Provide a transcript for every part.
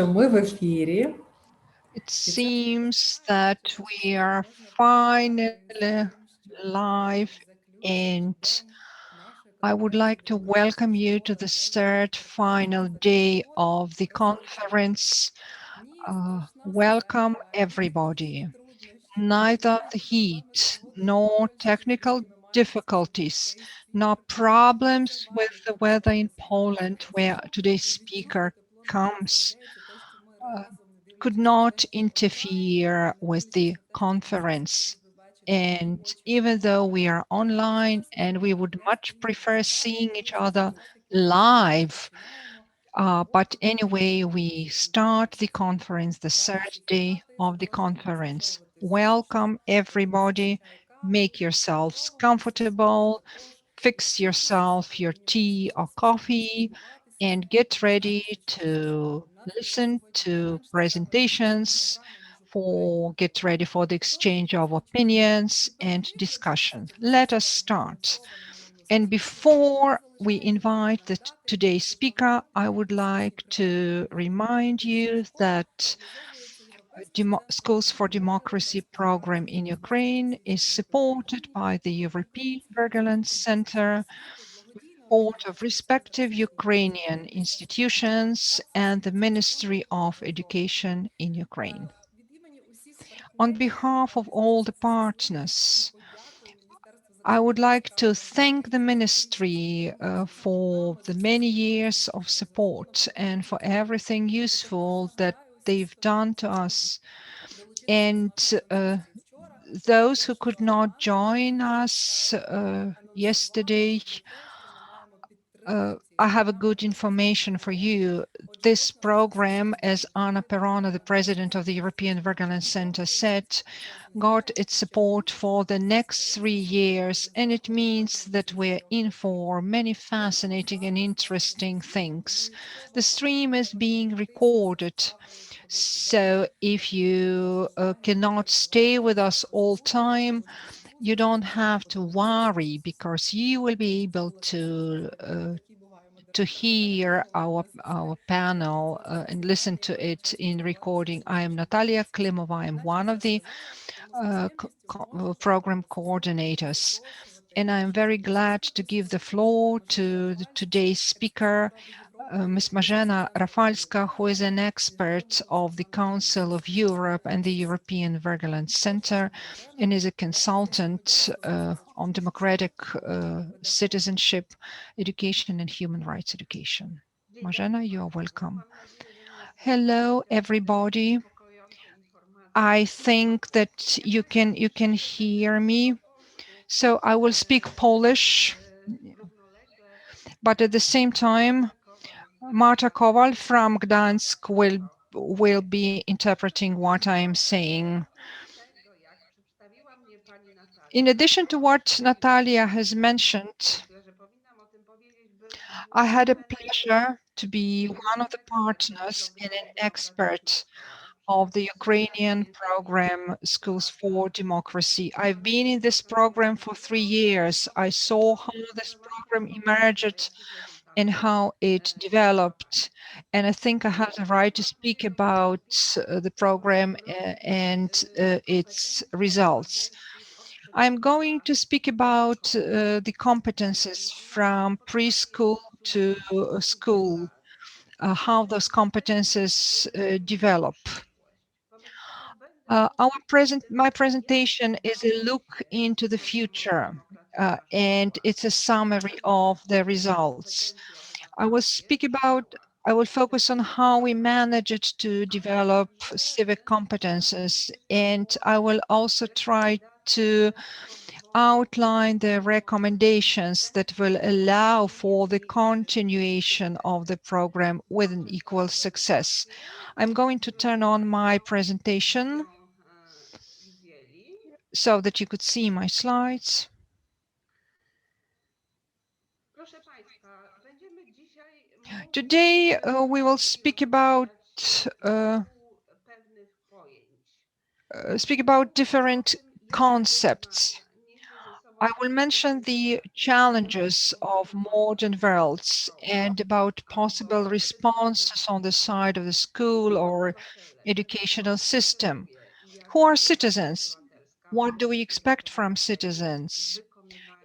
що ми в ефірі. It seems that we are finally live, and I would like to welcome you to the third final day of the conference. Welcome everybody. Neither the heat nor technical difficulties, nor problems with the weather in Poland, where today's speaker comes, could not interfere with the conference. And even though we are online and we would much prefer seeing each other live, but anyway, we start the conference, the third day of the conference. Welcome everybody, make yourselves comfortable, fix yourself your tea or coffee, and get ready to listen to presentations, get ready for the exchange of opinions and discussion. Let us start. And before we invite today's speaker, I would like to remind you that Schools for Democracy program in Ukraine is supported by the European Wergeland Center, support of respective Ukrainian institutions and the Ministry of Education in Ukraine. On behalf of all the partners, I would like to thank the Ministry for the many years of support and for everything useful that they've done to us. And those who could not join us yesterday, I have a good information for you. This program, as Anna Perona, the president of the European Wergeland Center, said, got its support for the next 3 years, and it means that we're in for many fascinating and interesting things. The stream is being recorded, so if you cannot stay with us all time, you don't have to worry, because you will be able to hear our panel and listen to it in recording. I am Natalia Klimova. I am one of the program coordinators, and I'm very glad to give the floor to today's speaker, Ms. Marzena Rafalska, who is an expert of the Council of Europe and the European Wergeland Center, and is a consultant on democratic citizenship, education, and human rights education. Marzena, you are welcome. Hello, everybody. I think that you can hear me, so I will speak Polish, but at the same time, Marta Kowal from Gdańsk will be interpreting what I am saying. In addition to what Natalia has mentioned, I had a pleasure to be one of the partners and an expert of the Ukrainian program Schools for Democracy. I've been in this program for 3 years. I saw how this program emerged and how it developed. And I think I have the right to speak about the program and its results. I'm going to speak about the competences from preschool to school, how those competences develop. My presentation is a look into the future, and it's a summary of the results. I will focus on how we managed to develop civic competences, and I will also try to outline the recommendations that will allow for the continuation of the program with an equal success. I'm going to turn on my presentation so that you could see my slides. Today we will speak about different concepts. I will mention the challenges of modern worlds and about possible responses on the side of the school or educational system. Who are citizens? What do we expect from citizens?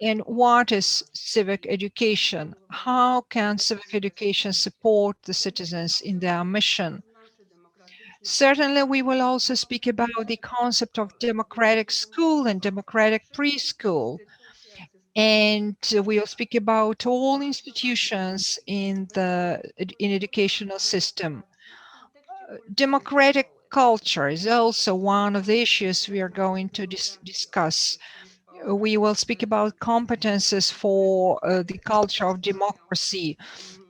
And what is civic education? How can civic education support the citizens in their mission? Certainly, we will also speak about the concept of democratic school and democratic preschool. And we'll speak about all institutions in the educational system. Democratic culture is also one of the issues we are going to discuss. We will speak about competences for the culture of democracy.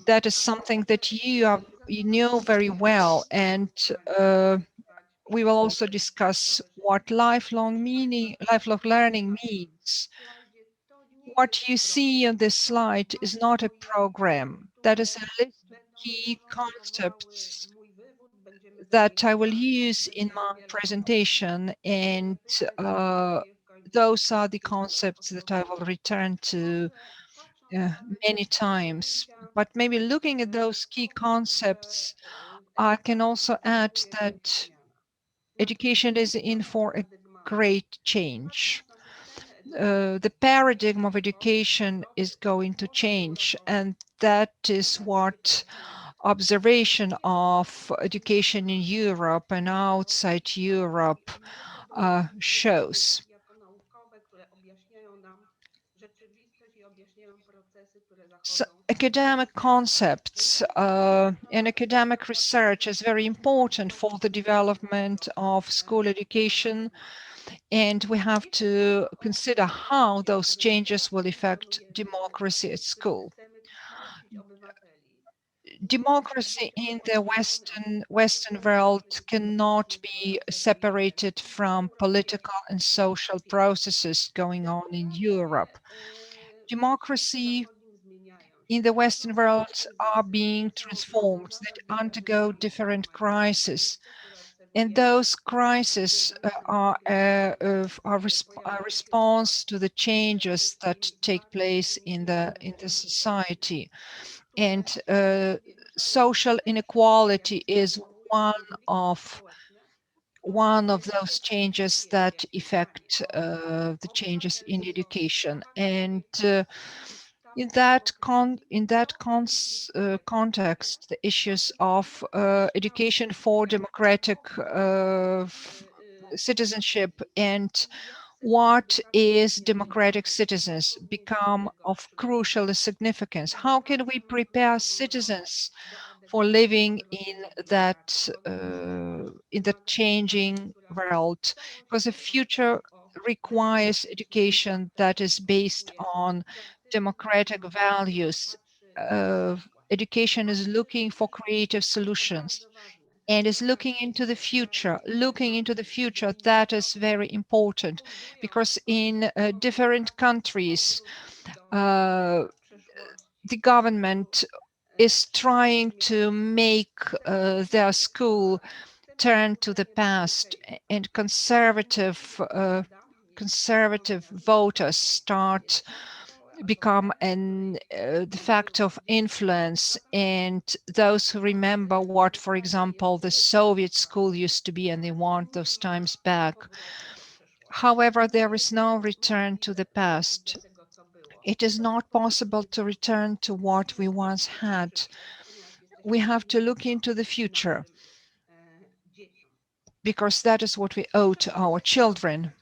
That is something that you know very well, and we will also discuss what lifelong learning means. What you see on this slide is not a program. That is a list of key concepts that I will use in my presentation, and those are the concepts that I will return to many times. But maybe looking at those key concepts, I can also add that education is in for a great change. The paradigm of education is going to change, and that is what observation of education in Europe and outside Europe shows. So academic concepts and academic research is very important for the development of school education, and we have to consider how those changes will affect democracy at school. Democracy in the Western world cannot be separated from political and social processes going on in Europe. Democracy in the Western world are being transformed, that undergo different crises. And those crises are a response to the changes that take place in the society. And social inequality is one of those changes that affect the changes in education. And context, the issues of education for democratic citizenship and what is democratic citizens become of crucial significance. How can we prepare citizens for living in that changing world? Because the future requires education that is based on democratic values. Education is looking for creative solutions and is looking into the future. Looking into the future, that is very important, because in different countries, the government is trying to make their school turn to the past, and conservative voters start become the factor of influence, and those who remember what, for example, the Soviet school used to be, and they want those times back. However, there is no return to the past. It is not possible to return to what we once had. We have to look into the future, because that is what we owe to our children.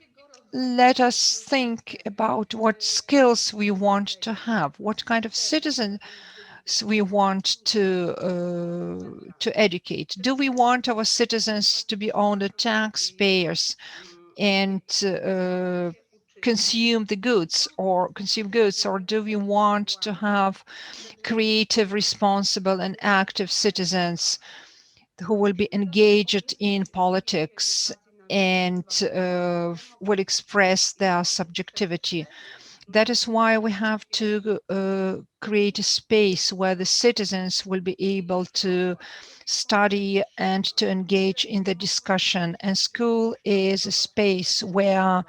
Let us think about what skills we want to have, what kind of citizens we want to educate. Do we want our citizens to be only taxpayers and consume goods, or do we want to have creative, responsible, and active citizens who will be engaged in politics and will express their subjectivity? That is why we have to create a space where the citizens will be able to study and to engage in the discussion. And school is a space where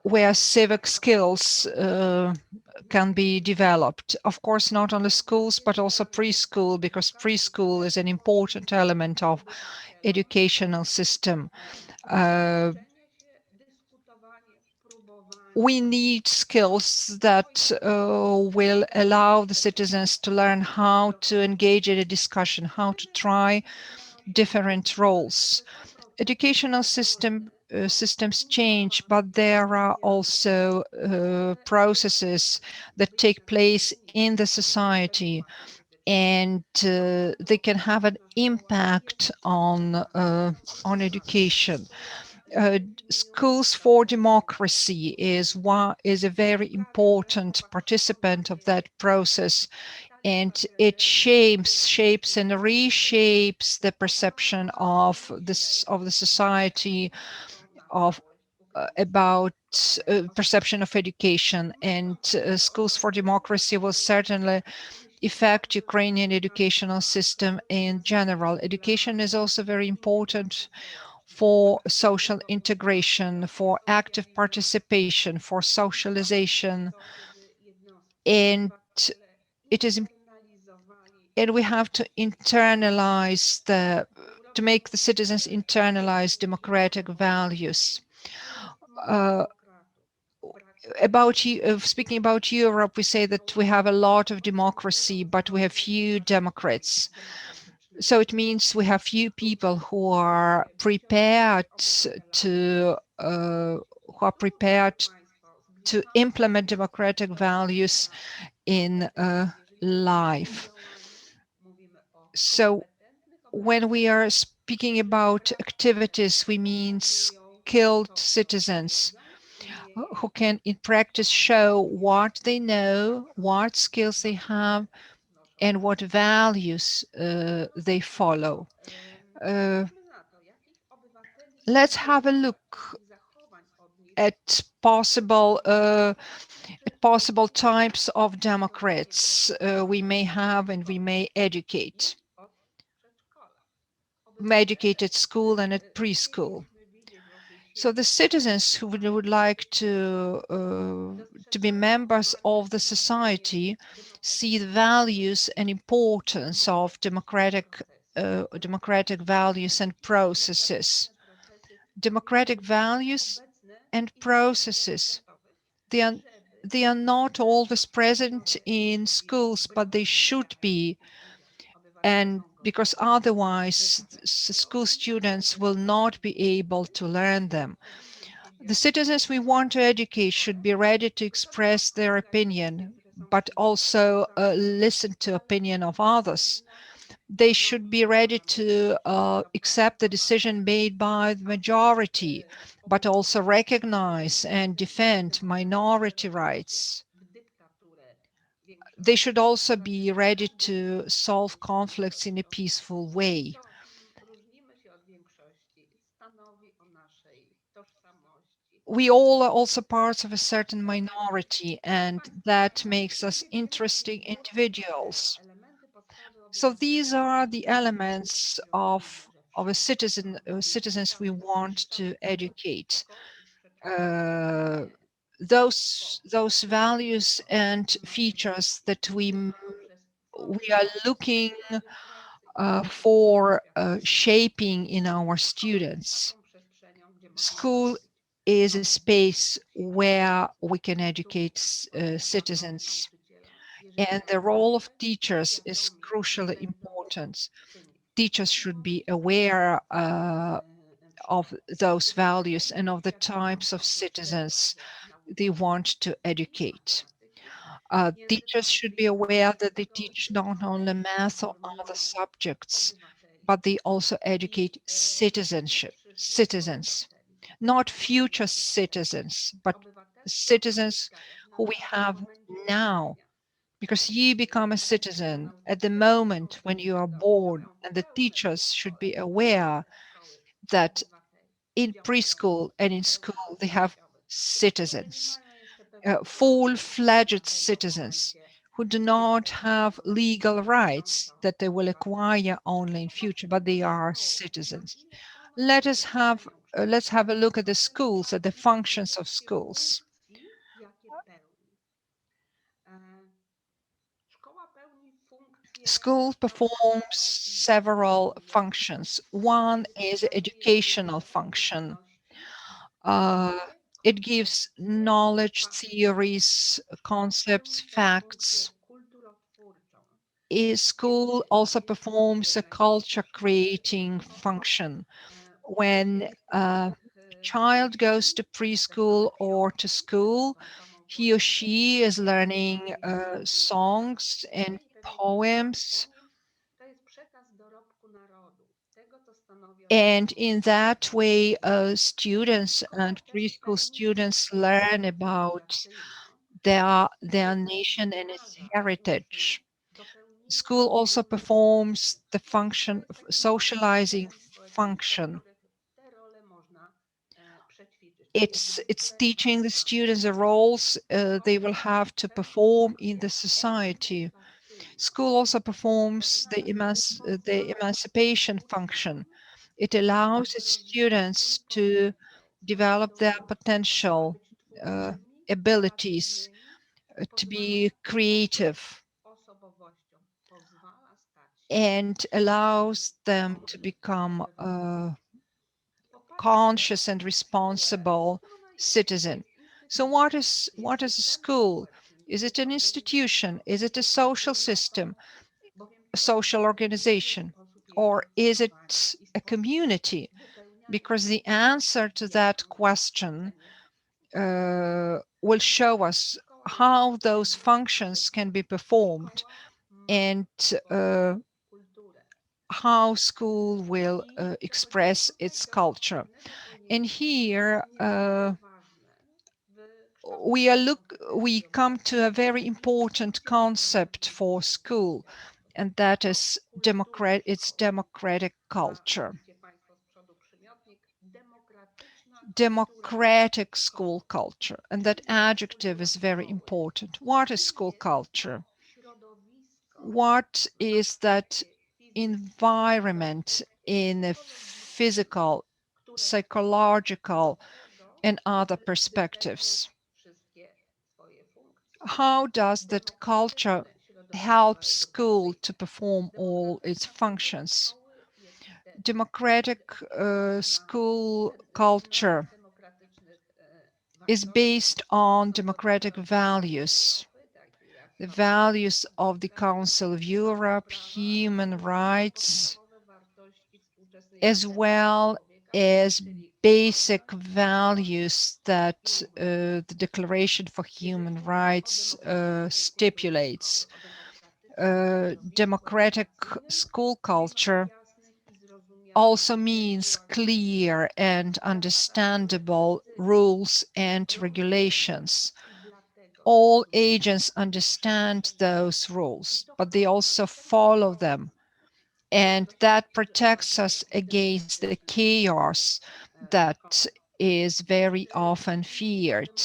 where civic skills can be developed. Of course, not only schools, but also preschool, because preschool is an important element of educational system. We need skills that will allow the citizens to learn how to engage in a discussion, how to try different roles. Educational systems change, but there are also processes that take place in the society, and they can have an impact on education. Schools for Democracy is a very important participant of that process, and it shapes and reshapes the perception of the society of about perception of education. And Schools for Democracy will certainly affect Ukrainian educational system in general. Education is also very important for social integration, for active participation, for socialization, and it is and we have to internalize to make the citizens internalize democratic values. Speaking about Europe, we say that we have a lot of democracy, but we have few Democrats. So it means we have few people who are prepared to implement democratic values in life. So when we are speaking about activities, we mean skilled citizens who can in practice show what they know, what skills they have, and what values they follow. Let's have a look at possible types of democrats we may have and we may educate. At school and at preschool. So the citizens who would like to be members of the society see the values and importance of democratic values and processes. Democratic values and processes. They are not always present in schools, but they should be, and because otherwise school students will not be able to learn them. The citizens we want to educate should be ready to express their opinion, but also listen to opinion of others. They should be ready to accept the decision made by the majority, but also recognize and defend minority rights. They should also be ready to solve conflicts in a peaceful way. We all are also parts of a certain minority, and that makes us interesting individuals. So these are the elements of citizens we want to educate. Those values and features that we are looking for shaping in our students. School is a space where we can educate citizens, and the role of teachers is crucially important. Teachers should be aware of those values and of the types of citizens they want to educate. Teachers should be aware that they teach not only math or other subjects, but they also educate citizens, not future citizens, but citizens who we have now. Because you become a citizen at the moment when you are born, and the teachers should be aware that in preschool and in school they have citizens, full-fledged citizens who do not have legal rights that they will acquire only in future, but they are citizens. Let us have let's have a look at the schools, at the functions of schools. School performs several functions. One is educational function. It gives knowledge, theories, concepts, facts. School also performs a culture creating function. When a child goes to preschool or to school, he or she is learning songs and poems. And in that way, students and preschool students learn about their nation and its heritage. School also performs the function of socializing function. It's teaching the students the roles they will have to perform in the society. School also performs the emancipation function. It allows its students to develop their potential abilities, to be creative, and allows them to become conscious and responsible citizen. So what is a school? Is it an institution? Is it a social system, a social organization? Or is it a community? Because the answer to that question will show us how those functions can be performed and how school will express its culture. And here we come to a very important concept for school, and that is its democratic culture. Democratic school culture, and that adjective is very important. What is school culture? What is that environment in a physical, psychological, and other perspectives? How does that culture help school to perform all its functions? Democratic school culture is based on democratic values, the values of the Council of Europe, human rights, as well as basic values that the Declaration for Human Rights stipulates. Democratic school culture also means clear and understandable rules and regulations. All agents understand those rules, but they also follow them. And that protects us against the chaos that is very often feared.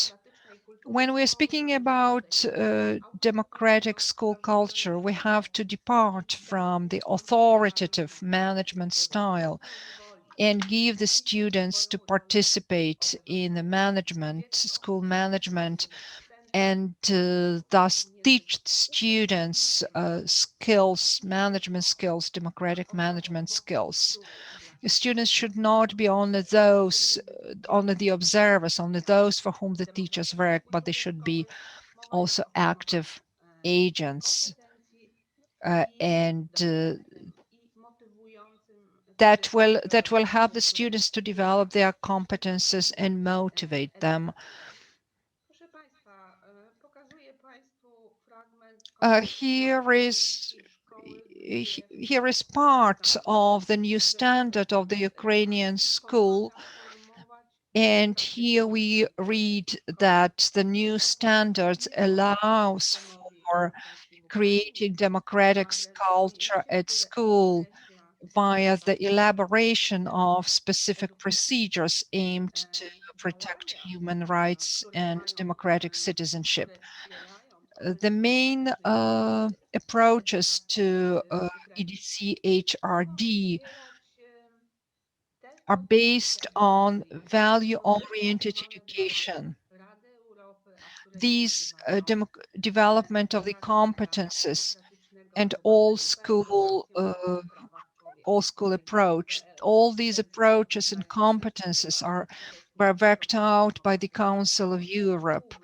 When we're speaking about democratic school culture, we have to depart from the authoritative management style and give the students to participate in the management, school management, and thus teach students skills, management skills, democratic management skills. The students should not be only those, only the observers, only those for whom the teachers work, but they should be also active agents. And that will help the students to develop their competences and motivate them. Here is part of the new standard of the Ukrainian school. And here we read that the new standards allows for creating democratic culture at school via the elaboration of specific procedures aimed to protect human rights and democratic citizenship. The main approaches to EDC HRD are based on value-oriented education. These development of the competences and all school approach, all these approaches and competences were worked out by the Council of Europe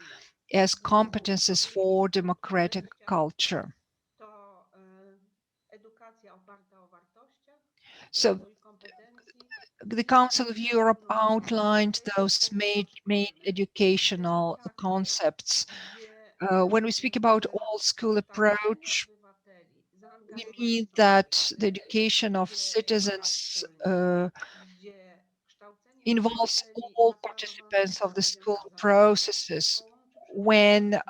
as competences for democratic culture. So the Council of Europe outlined those main educational concepts. When we speak about all school approach, we mean that the education of citizens involves all participants of the school processes when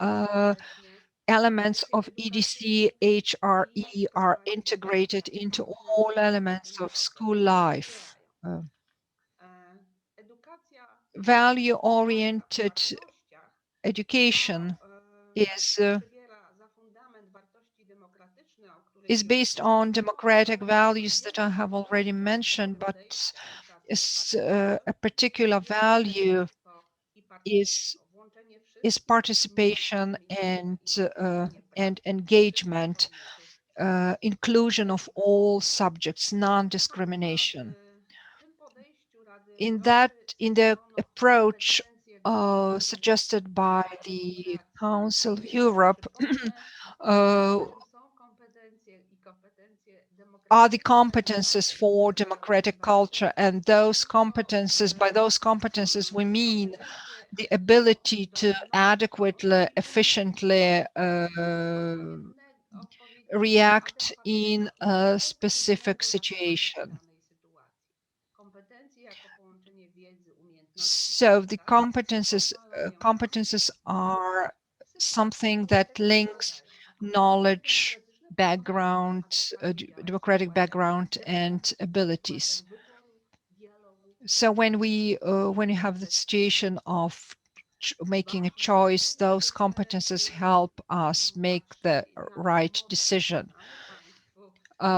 elements of EDC, HRE are integrated into all elements of school life. Value-oriented education is based on democratic values that I have already mentioned, but a particular value is participation and engagement, inclusion of all subjects, non-discrimination. In the approach suggested by the Council of Europe are the competences for democratic culture, and those competences, by those competences we mean the ability to adequately, efficiently react in a specific situation. So the competences are something that links knowledge, background, democratic background, and abilities. So when you have the situation of making a choice, those competences help us make the right decision.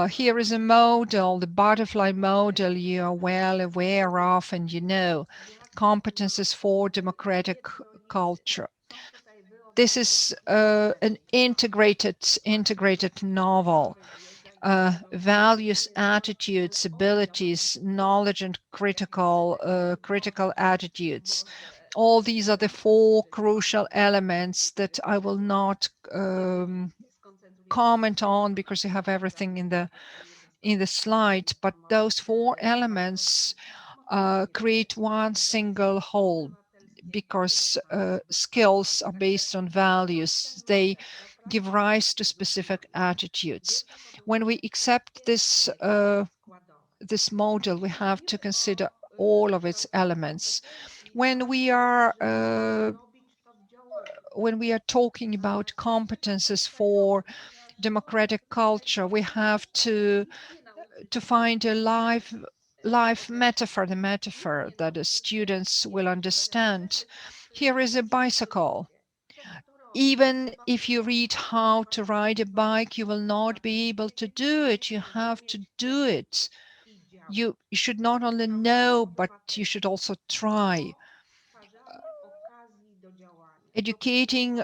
Here is a model, the butterfly model you are well aware of, and you know, competences for democratic culture. This is an integrated novel. Values, attitudes, abilities, knowledge, and critical attitudes. All these are the four crucial elements that I will not comment on because you have everything in the slide, but those four elements create one single whole, because skills are based on values. They give rise to specific attitudes. When we accept this model, we have to consider all of its elements. When we are talking about competences for democratic culture, we have to find a life metaphor, the metaphor that the students will understand. Here is a bicycle. Even if you read how to ride a bike, you will not be able to do it. You have to do it. You should not only know, but you should also try. Educating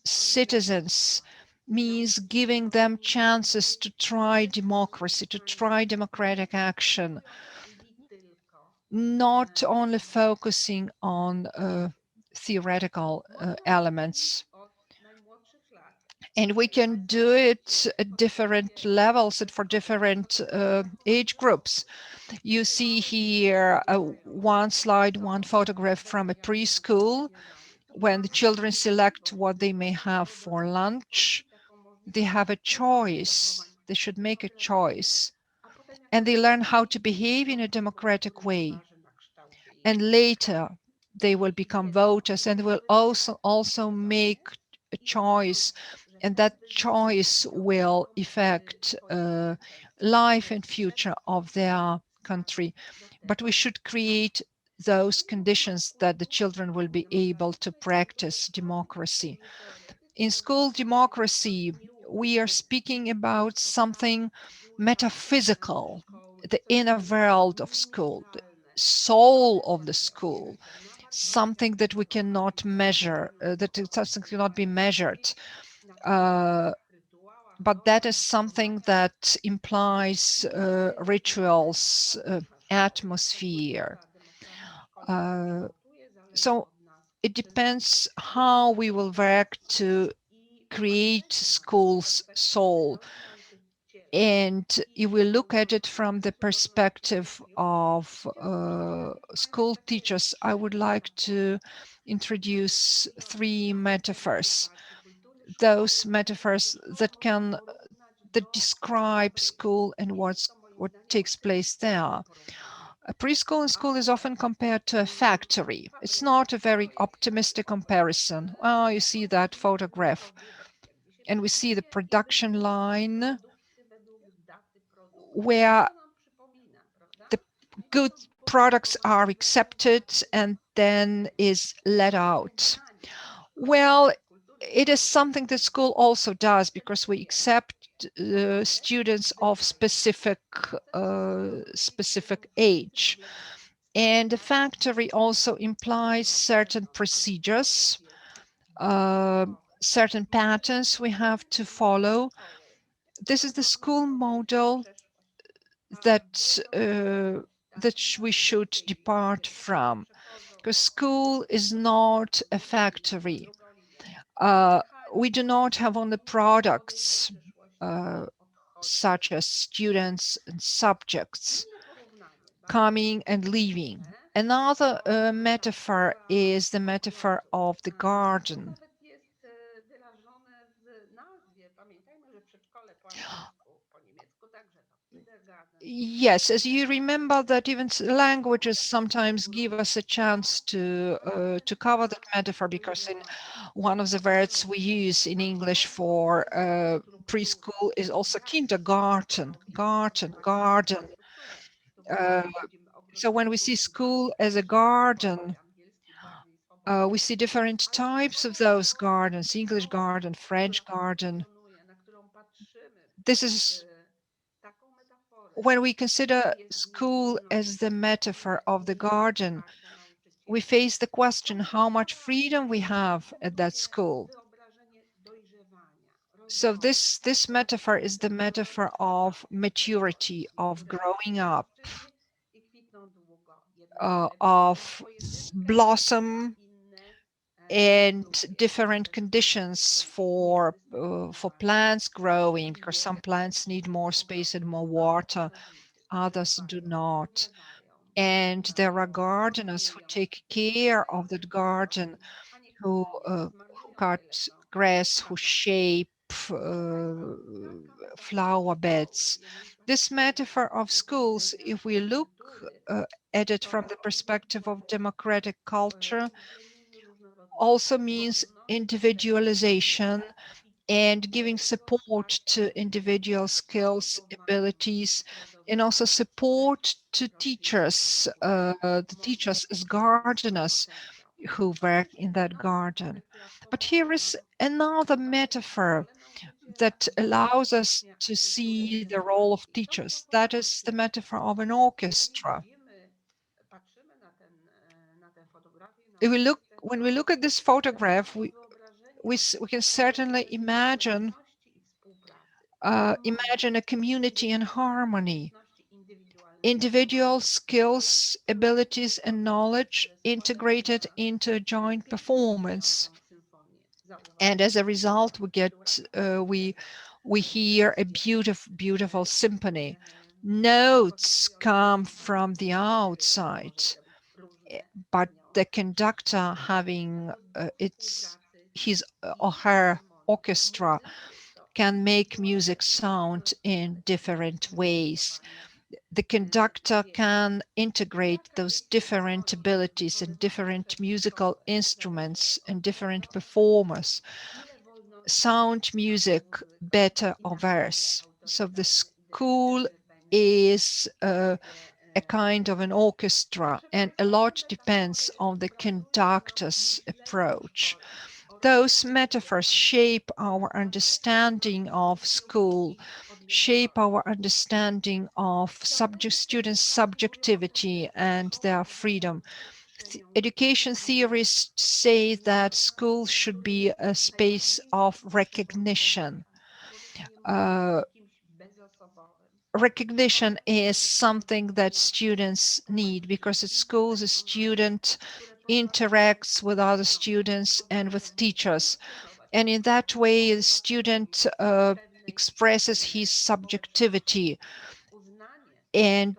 citizens means giving them chances to try democracy, to try democratic action, not only focusing on theoretical elements. And we can do it at different levels and for different age groups. You see here one slide, one photograph from a preschool. When the children select what they may have for lunch, they have a choice. They should make a choice. And they learn how to behave in a democratic way. And later, they will become voters and will also make a choice. And that choice will affect life and future of their country. But we should create those conditions that the children will be able to practice democracy. In school democracy, we are speaking about something metaphysical. the inner world of school, the soul of the school, something that we cannot measure, that something cannot be measured. But that is something that implies rituals, atmosphere. So it depends how we will work to create school's soul. And if we look at it from the perspective of school teachers, I would like to introduce three metaphors. Those metaphors that describe school and what takes place there. A preschool and school is often compared to a factory. It's not a very optimistic comparison. Oh, you see that photograph, and we see the production line where the good products are accepted and then is let out. Well, it is something that school also does, because we accept students of specific age. And the factory also implies certain procedures, certain patterns we have to follow. This is the school model that we should depart from, because school is not a factory. We do not have only products such as students and subjects coming and leaving. Another metaphor is the metaphor of the garden. Yes, as you remember that even languages sometimes give us a chance to cover that metaphor, because in one of the words we use in English for preschool is also kindergarten, garden. So when we see school as a garden, we see different types of those gardens: English garden, French garden. This is when we consider school as the metaphor of the garden, we face the question how much freedom we have at that school. So this metaphor is the metaphor of maturity, of growing up, of blossom and different conditions for plants growing, because some plants need more space and more water, others do not. And there are gardeners who take care of that garden, who cut grass, who shape flower beds. This metaphor of schools, if we look at it from the perspective of democratic culture, also means individualization and giving support to individual skills, abilities, and also support to teachers, the teachers as gardeners who work in that garden. But here is another metaphor that allows us to see the role of teachers. That is the metaphor of an orchestra. When we look at this photograph, we can certainly imagine a community in harmony, individual skills, abilities, and knowledge integrated into a joint performance. And as a result, we hear a beautiful symphony. Notes come from the outside, but the conductor having his or her orchestra can make music sound in different ways. The conductor can integrate those different abilities and different musical instruments and different performers, sound music better or worse. So the school is a kind of an orchestra, and a lot depends on the conductor's approach. Those metaphors shape our understanding of school, shape our understanding of students' subjectivity and their freedom. Education theorists say that school should be a space of recognition. Recognition is something that students need, because at schools a student interacts with other students and with teachers. And in that way, the student expresses his subjectivity. And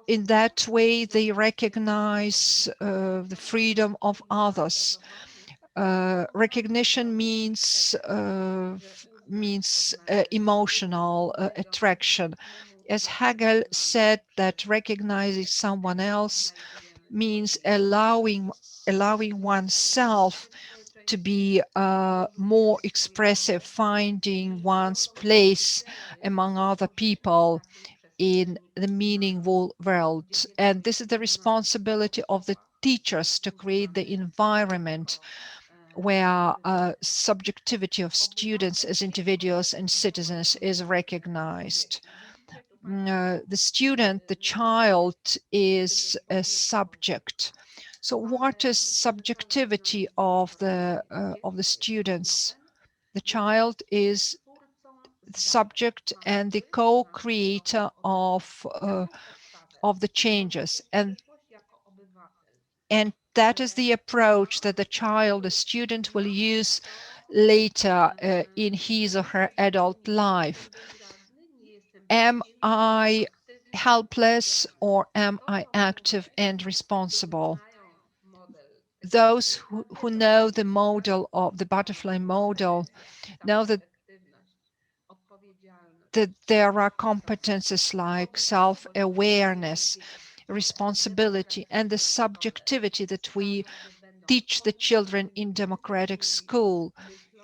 in that way, they recognize the freedom of others. Recognition means emotional attraction. As Hegel said, that recognizing someone else means allowing oneself to be more expressive, finding one's place among other people in the meaningful world. And this is the responsibility of the teachers to create the environment where subjectivity of students as individuals and citizens is recognized. The student, the child, is a subject. So what is subjectivity of the students? The child is the subject and the co-creator of the changes, and that is the approach that the child, the student, will use later in his or her adult life. Am I helpless or am I active and responsible? Those who know the model of the butterfly model know that there are competences like self-awareness, responsibility, and the subjectivity that we teach the children in democratic school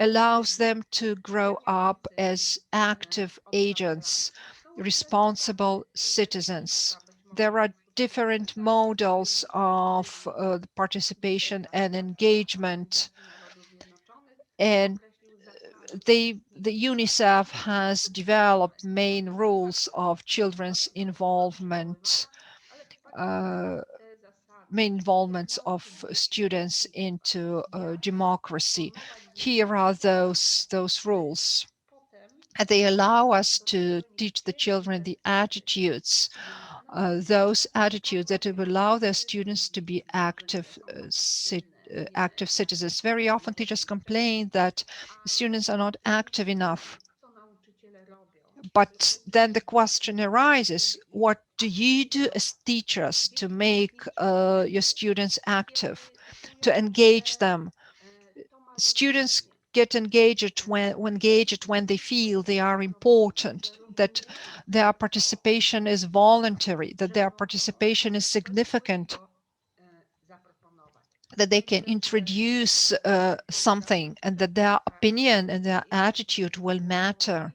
allows them to grow up as active agents, responsible citizens. There are different models of participation and engagement, and the UNICEF has developed main rules of children's involvement, main involvements of students into democracy. Here are those rules. And they allow us to teach the children the attitudes, those attitudes that will allow their students to be active active citizens. Very often teachers complain that the students are not active enough. But then the question arises, what do you do as teachers to make your students active, to engage them? Students get engaged when they feel they are important, that their participation is voluntary, that their participation is significant, that they can introduce something, and that their opinion and their attitude will matter.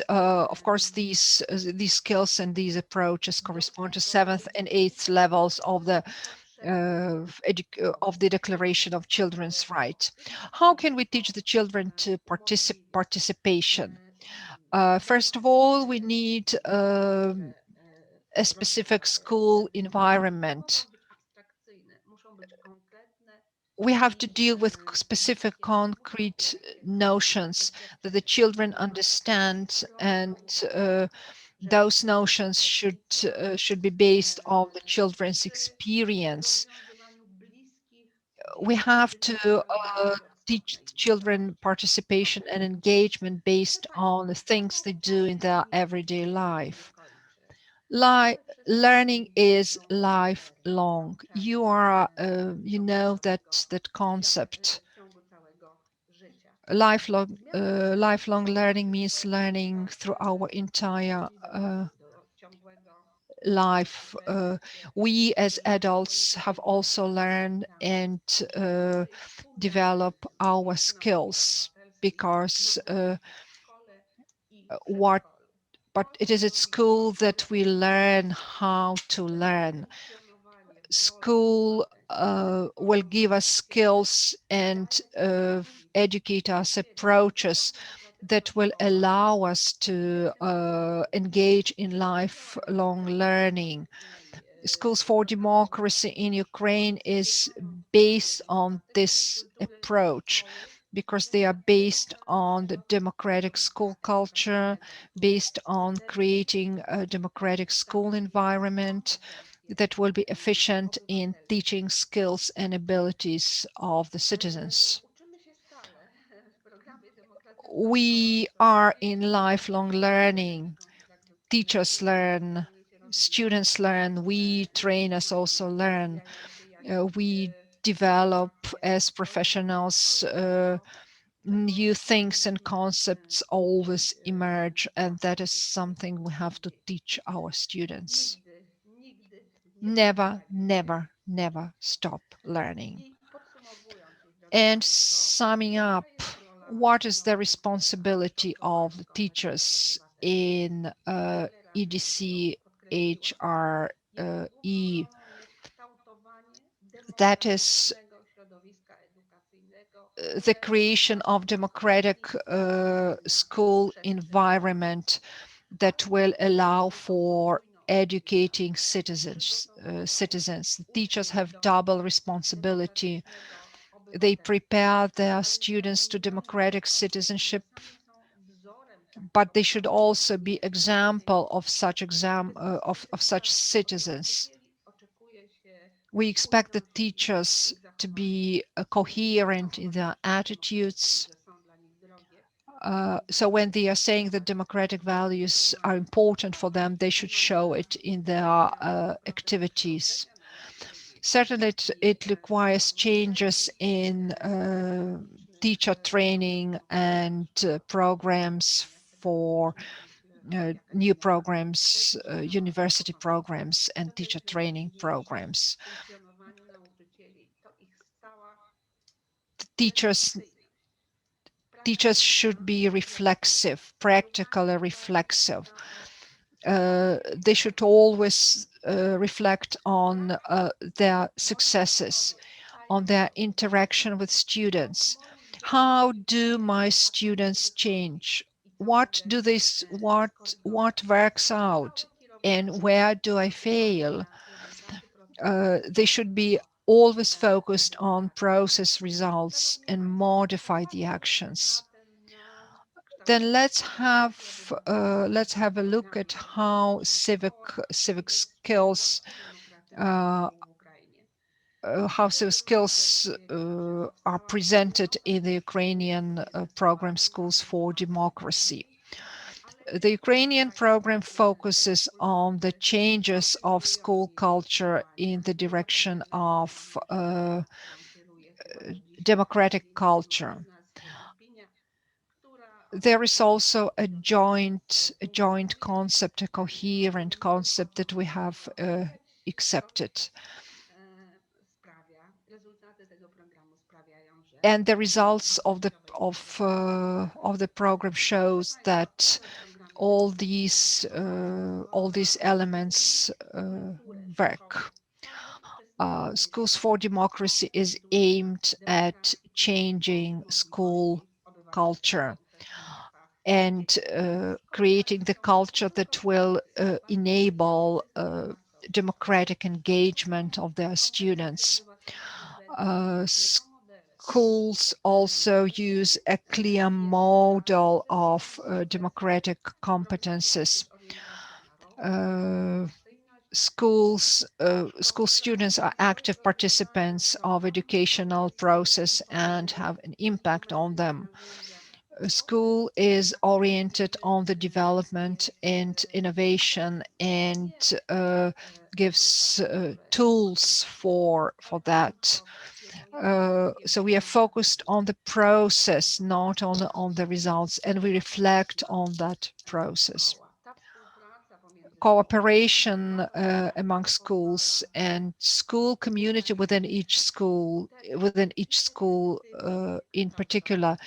Of course, these skills and these approaches correspond to 7th and 8th levels of the Declaration of Children's Rights. How can we teach the children to participation? First of all, we need a specific school environment. We have to deal with specific concrete notions that the children understand, and those notions should be based on the children's experience. We have to teach children participation and engagement based on the things they do in their everyday life. Learning is lifelong. You know that concept. Lifelong learning means learning through our entire life. We as adults have also learned and develop our skills, because what but it is at school that we learn how to learn. School will give us skills and educate us approaches that will allow us to engage in lifelong learning. Schools for Democracy in Ukraine is based on this approach because they are based on the democratic school culture, based on creating a democratic school environment that will be efficient in teaching skills and abilities of the citizens. We are in lifelong learning. Teachers learn, students learn, we trainers also learn. We develop as professionals, new things and concepts always emerge, and that is something we have to teach our students. Never, never, never stop learning. And summing up, what is the responsibility of the teachers in EDC HRE? That is the creation of democratic school environment that will allow for educating citizens. Teachers have double responsibility. They prepare their students to democratic citizenship, but they should also be example of such such citizens. We expect the teachers to be coherent in their attitudes. So when they are saying that democratic values are important for them, they should show it in their activities. Certainly, it requires changes in teacher training and programs for new programs, university programs and teacher training programs. Teachers should be reflexive, practically reflexive. They should always reflect on their successes, on their interaction with students. How do my students change? What works out, and where do I fail? They should be always focused on process results and modify the actions. Then let's have a look at how civic skills are presented in the Ukrainian program Schools for Democracy. The Ukrainian program focuses on the changes of school culture in the direction of democratic culture. There is also a joint concept, a coherent concept that we have accepted. And the results of the program shows that all these elements work. Schools for Democracy is aimed at changing school culture and creating the culture that will enable democratic engagement of their students. Schools also use a clear model of democratic competences. School students are active participants of educational process and have an impact on them. School is oriented on the development and innovation and gives tools for that. So we are focused on the process, not on the results, and we reflect on that process. Cooperation among schools and school community within each school in particular,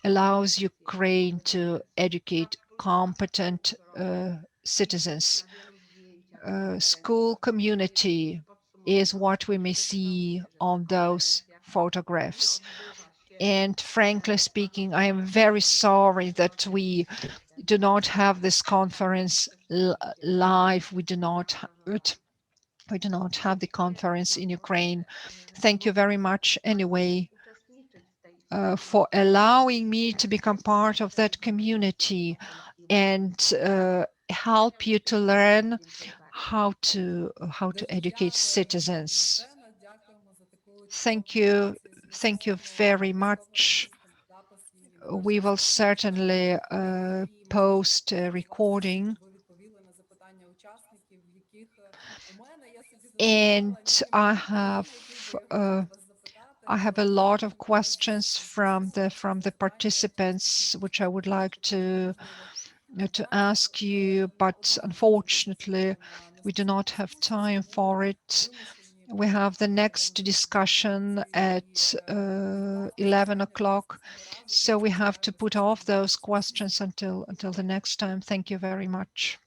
allows Ukraine to educate competent citizens. School community is what we may see on those photographs. And frankly speaking, I am very sorry that we do not have this conference live. We do not have the conference in Ukraine. Thank you very much anyway for allowing me to become part of that community and help you to learn how to educate citizens. Thank you. Thank you very much. We will certainly post a recording. And I have a lot of questions from the participants, which I would like to ask you, but unfortunately, we do not have time for it. We have the next discussion at 11 o'clock, so we have to put off those questions until the next time. Thank you very much.